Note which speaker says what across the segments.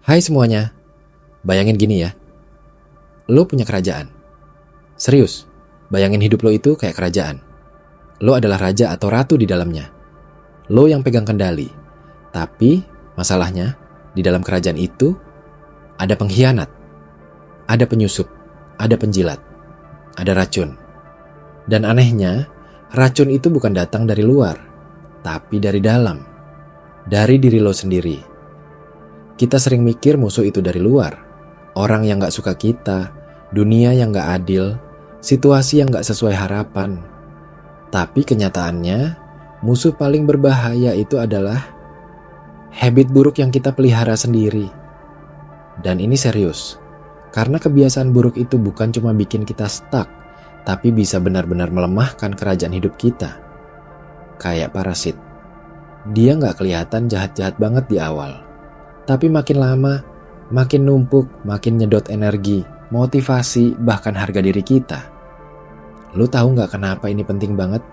Speaker 1: Hai semuanya, bayangin gini ya, lo punya kerajaan. Serius, bayangin hidup lo itu kayak kerajaan. Lo adalah raja atau ratu di dalamnya. Lo yang pegang kendali. Tapi masalahnya, di dalam kerajaan itu ada pengkhianat, ada penyusup, ada penjilat, ada racun. Dan anehnya, racun itu bukan datang dari luar, tapi dari dalam, dari diri lo sendiri. Kita sering mikir musuh itu dari luar, orang yang gak suka kita, dunia yang gak adil, situasi yang gak sesuai harapan. Tapi kenyataannya, musuh paling berbahaya itu adalah habit buruk yang kita pelihara sendiri. Dan ini serius, karena kebiasaan buruk itu bukan cuma bikin kita stuck, tapi bisa benar-benar melemahkan kerajaan hidup kita. Kayak parasit, dia gak kelihatan jahat-jahat banget di awal. Tapi makin lama, makin numpuk, makin nyedot energi, motivasi, bahkan harga diri kita. Lo tahu gak kenapa ini penting banget?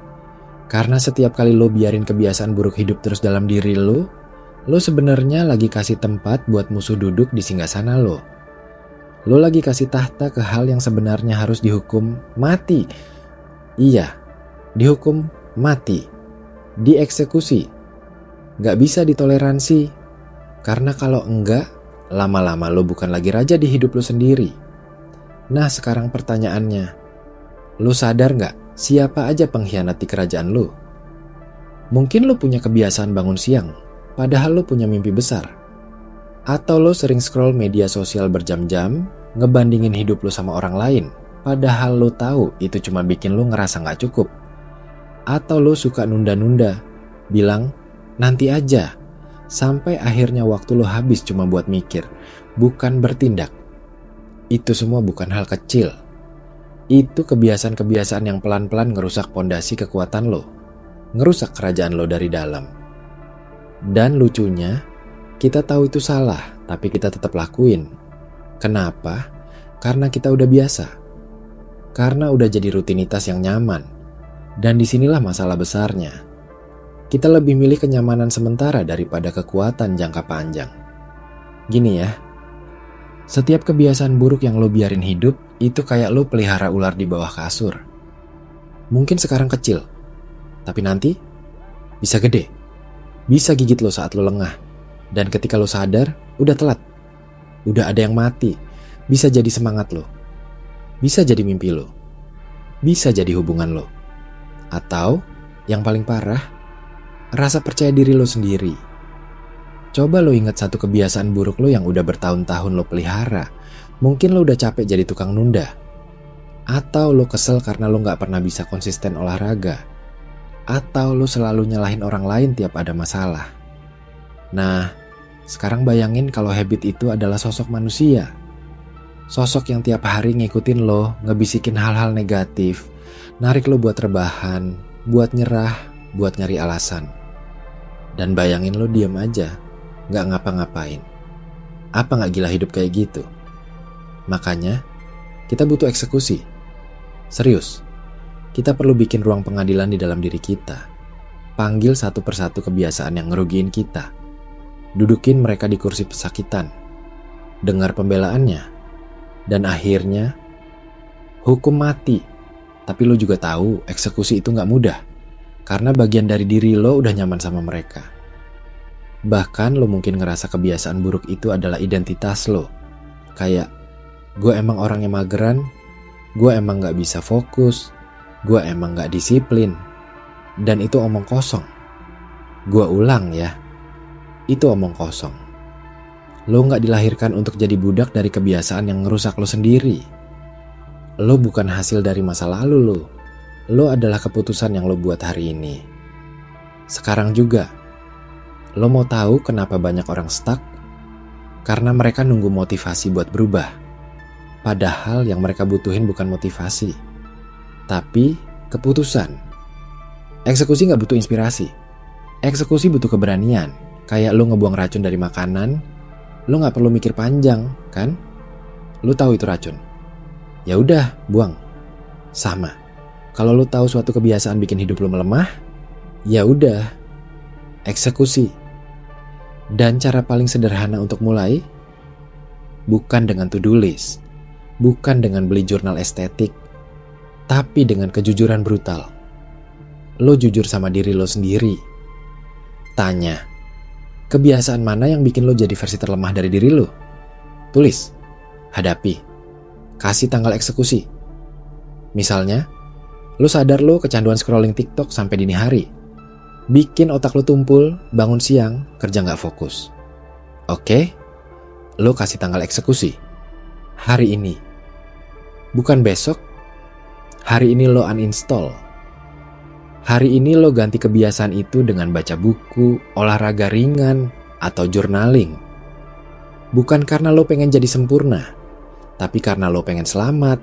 Speaker 1: Karena setiap kali lo biarin kebiasaan buruk hidup terus dalam diri lo sebenarnya lagi kasih tempat buat musuh duduk di singgasana lo. Lo lagi kasih tahta ke hal yang sebenarnya harus dihukum mati. Iya, dihukum mati. Dieksekusi. Gak bisa ditoleransi. Karena kalau enggak, lama-lama lo bukan lagi raja di hidup lo sendiri. Nah sekarang pertanyaannya, lo sadar gak siapa aja pengkhianat di kerajaan lo? Mungkin lo punya kebiasaan bangun siang, padahal lo punya mimpi besar. Atau lo sering scroll media sosial berjam-jam, ngebandingin hidup lo sama orang lain, padahal lo tahu itu cuma bikin lo ngerasa gak cukup. Atau lo suka nunda-nunda, bilang nanti aja. Sampai akhirnya waktu lo habis cuma buat mikir, bukan bertindak. Itu semua bukan hal kecil. Itu kebiasaan-kebiasaan yang pelan-pelan ngerusak pondasi kekuatan lo. Ngerusak kerajaan lo dari dalam. Dan lucunya, kita tahu itu salah, tapi kita tetap lakuin. Kenapa? Karena kita udah biasa. Karena udah jadi rutinitas yang nyaman. Dan disinilah masalah besarnya. Kita lebih milih kenyamanan sementara daripada kekuatan jangka panjang. Gini ya, setiap kebiasaan buruk yang lo biarin hidup itu kayak lo pelihara ular di bawah kasur. Mungkin sekarang kecil, tapi nanti bisa gede. Bisa gigit lo saat lo lengah. Dan ketika lo sadar, udah telat. Udah ada yang mati. Bisa jadi semangat lo. Bisa jadi mimpi lo. Bisa jadi hubungan lo. Atau yang paling parah, rasa percaya diri lo sendiri. Coba lo ingat satu kebiasaan buruk lo yang udah bertahun-tahun lo pelihara. Mungkin lo udah capek jadi tukang nunda. Atau lo kesel karena lo gak pernah bisa konsisten olahraga. Atau lo selalu nyalahin orang lain tiap ada masalah. Nah, sekarang bayangin kalau habit itu adalah sosok manusia. Sosok yang tiap hari ngikutin lo, ngebisikin hal-hal negatif, narik lo buat rebahan, buat nyerah, buat nyari alasan. Dan bayangin lo diam aja, gak ngapa-ngapain. Apa gak gila hidup kayak gitu? Makanya, kita butuh eksekusi. Serius, kita perlu bikin ruang pengadilan di dalam diri kita. Panggil satu persatu kebiasaan yang ngerugiin kita. Dudukin mereka di kursi pesakitan. Dengar pembelaannya. Dan akhirnya, hukum mati. Tapi lo juga tahu eksekusi itu gak mudah. Karena bagian dari diri lo udah nyaman sama mereka. Bahkan lo mungkin ngerasa kebiasaan buruk itu adalah identitas lo. Kayak, gue emang orangnya mageran, gue emang gak bisa fokus, gue emang gak disiplin. Dan itu omong kosong. Gue ulang ya, itu omong kosong. Lo gak dilahirkan untuk jadi budak dari kebiasaan yang ngerusak lo sendiri. Lo bukan hasil dari masa lalu lo. Lo adalah keputusan yang lo buat hari ini. Sekarang juga, lo mau tahu kenapa banyak orang stuck? Karena mereka nunggu motivasi buat berubah. Padahal yang mereka butuhin bukan motivasi, tapi keputusan. Eksekusi gak butuh inspirasi. Eksekusi butuh keberanian. Kayak lo ngebuang racun dari makanan, lo gak perlu mikir panjang, kan? Lo tahu itu racun. Ya udah, buang. Sama. Kalau lo tahu suatu kebiasaan bikin hidup lo melemah, ya udah, eksekusi. Dan cara paling sederhana untuk mulai, bukan dengan to-do list, bukan dengan beli jurnal estetik, tapi dengan kejujuran brutal. Lo jujur sama diri lo sendiri. Tanya, kebiasaan mana yang bikin lo jadi versi terlemah dari diri lo? Tulis, hadapi, kasih tanggal eksekusi. Misalnya, lo sadar lo kecanduan scrolling TikTok sampai dini hari. Bikin otak lo tumpul, bangun siang, kerja gak fokus. Oke, lo kasih tanggal eksekusi. Hari ini. Bukan besok. Hari ini lo uninstall. Hari ini lo ganti kebiasaan itu dengan baca buku, olahraga ringan, atau journaling. Bukan karena lo pengen jadi sempurna, tapi karena lo pengen selamat.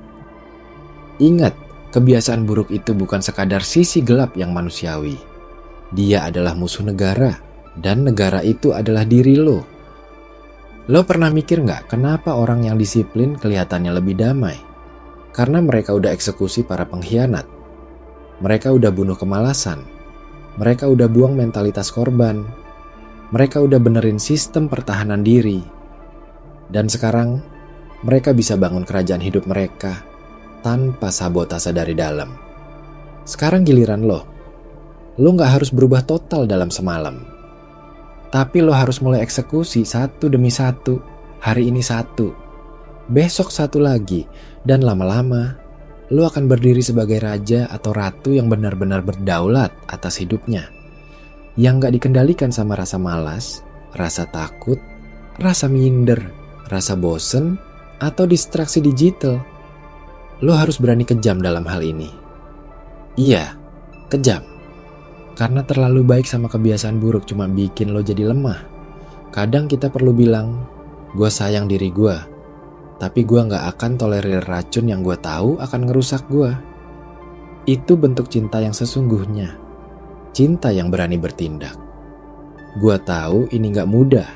Speaker 1: Ingat, kebiasaan buruk itu bukan sekadar sisi gelap yang manusiawi. Dia adalah musuh negara, dan negara itu adalah diri lo. Lo pernah mikir gak kenapa orang yang disiplin kelihatannya lebih damai? Karena mereka udah eksekusi para pengkhianat. Mereka udah bunuh kemalasan. Mereka udah buang mentalitas korban. Mereka udah benerin sistem pertahanan diri. Dan sekarang, mereka bisa bangun kerajaan hidup mereka tanpa sabotase dari dalam. Sekarang giliran lo. Lo gak harus berubah total dalam semalam. Tapi lo harus mulai eksekusi satu demi satu. Hari ini satu. Besok satu lagi. Dan lama-lama, lo akan berdiri sebagai raja atau ratu yang benar-benar berdaulat atas hidupnya. Yang gak dikendalikan sama rasa malas, rasa takut, rasa minder, rasa bosen, atau distraksi digital. Lo harus berani kejam dalam hal ini. Iya, kejam. Karena terlalu baik sama kebiasaan buruk cuma bikin lo jadi lemah. Kadang kita perlu bilang, gue sayang diri gue, tapi gue gak akan tolerir racun yang gue tahu akan ngerusak gue. Itu bentuk cinta yang sesungguhnya. Cinta yang berani bertindak. Gue tahu ini gak mudah,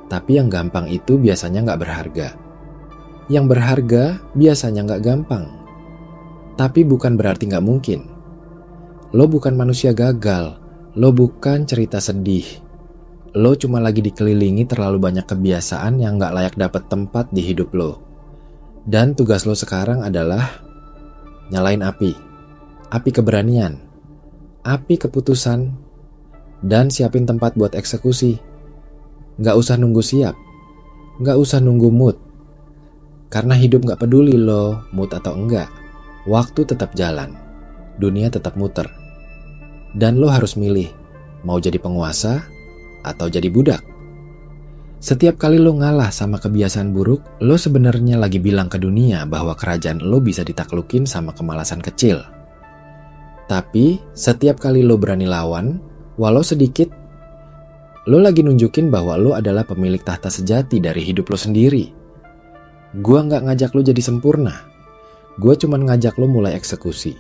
Speaker 1: tapi yang gampang itu biasanya gak berharga. Yang berharga biasanya gak gampang. Tapi bukan berarti gak mungkin. Lo bukan manusia gagal. Lo bukan cerita sedih. Lo cuma lagi dikelilingi terlalu banyak kebiasaan yang gak layak dapat tempat di hidup lo. Dan tugas lo sekarang adalah nyalain api. Api keberanian. Api keputusan. Dan siapin tempat buat eksekusi. Gak usah nunggu siap. Gak usah nunggu mood. Karena hidup gak peduli lo mood atau enggak. Waktu tetap jalan. Dunia tetap muter. Dan lo harus milih. Mau jadi penguasa atau jadi budak. Setiap kali lo ngalah sama kebiasaan buruk, lo sebenarnya lagi bilang ke dunia bahwa kerajaan lo bisa ditaklukin sama kemalasan kecil. Tapi setiap kali lo berani lawan, walau sedikit, lo lagi nunjukin bahwa lo adalah pemilik tahta sejati dari hidup lo sendiri. Gua gak ngajak lo jadi sempurna. Gua cuman ngajak lo mulai eksekusi.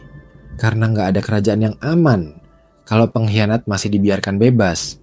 Speaker 1: Karena gak ada kerajaan yang aman kalau pengkhianat masih dibiarkan bebas.